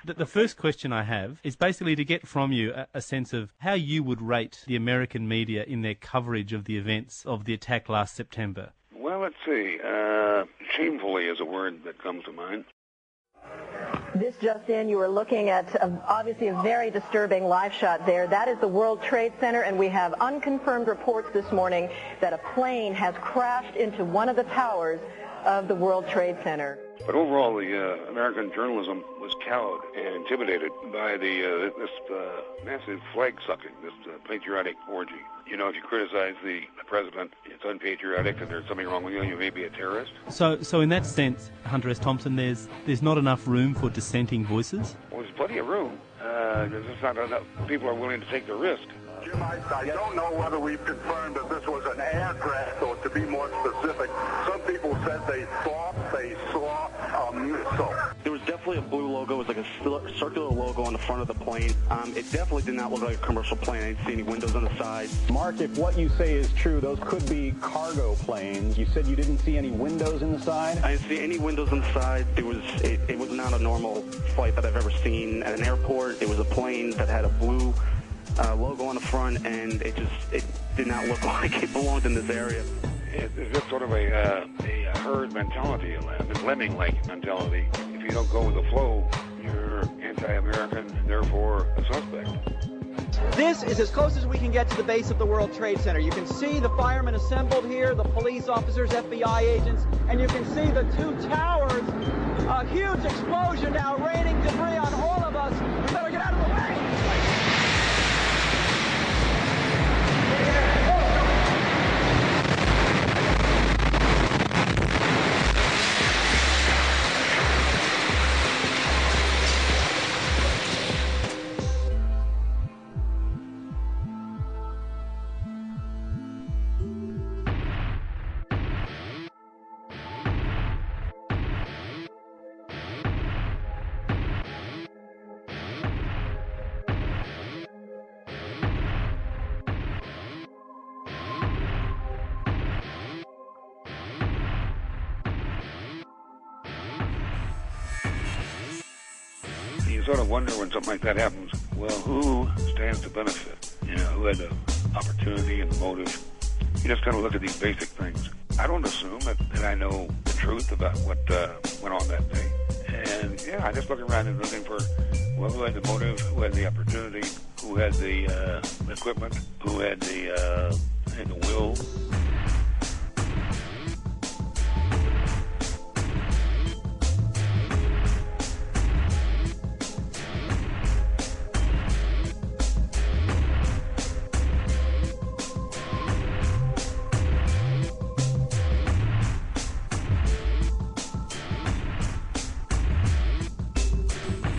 The first question I have is basically to get from you a sense of how you would rate the American media in their coverage of the events of the attack last September. Well, let's see. Shamefully is a word that comes to mind. This just in, you are looking at obviously a very disturbing live shot there. That is the World Trade Center, and we have unconfirmed reports this morning that a plane has crashed into one of the towers of the World Trade Center. But overall, the American journalism was cowed and intimidated by this massive flag-sucking, this patriotic orgy. You know, if you criticize the president, it's unpatriotic and there's something wrong with you, you may be a terrorist. So in that sense, Hunter S. Thompson, there's not enough room for dissenting voices? Well, there's plenty of room. There's just not enough people are willing to take the risk. Jim, I don't know whether we've confirmed that this was an air crash, or to be more specific, some people said they thought they saw a missile. There was definitely a blue logo. It was like a circular logo on the front of the plane. It definitely did not look like a commercial plane. I didn't see any windows on the side. Mark, if what you say is true, those could be cargo planes. You said you didn't see any windows in the side? I didn't see any windows on the side. It was not a normal flight that I've ever seen at an airport. It was a plane that had a blue logo on the front, and it did not look like it belonged in this area. It's just sort of a herd mentality, a lemming-like mentality. If you don't go with the flow, you're anti-American, therefore a suspect. This is as close as we can get to the base of the World Trade Center. You can see the firemen assembled here, the police officers, FBI agents, and you can see the two towers. A huge explosion now, raining debris on all of us. We better get out of the way. You sort of wonder when something like that happens, well, who stands to benefit? You know, who had the opportunity and the motive? You just kind of look at these basic things. I don't assume that I know the truth about what went on that day. And, yeah, I just look around and looking for, well, who had the motive, who had the opportunity, who had the equipment, who had the will.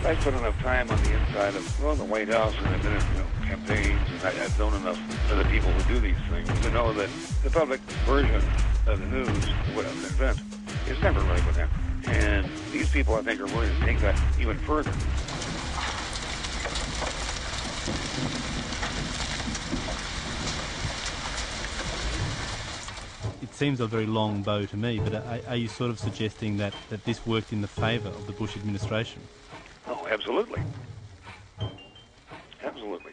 I spent enough time on the inside of the White House and I've been in campaigns, and I've known enough of the people who do these things to know that the public version of the news, of an event, is never really what happened. And these people, I think, are willing to take that even further. It seems a very long bow to me, but are you sort of suggesting that this worked in the favour of the Bush administration? Oh, absolutely. Absolutely.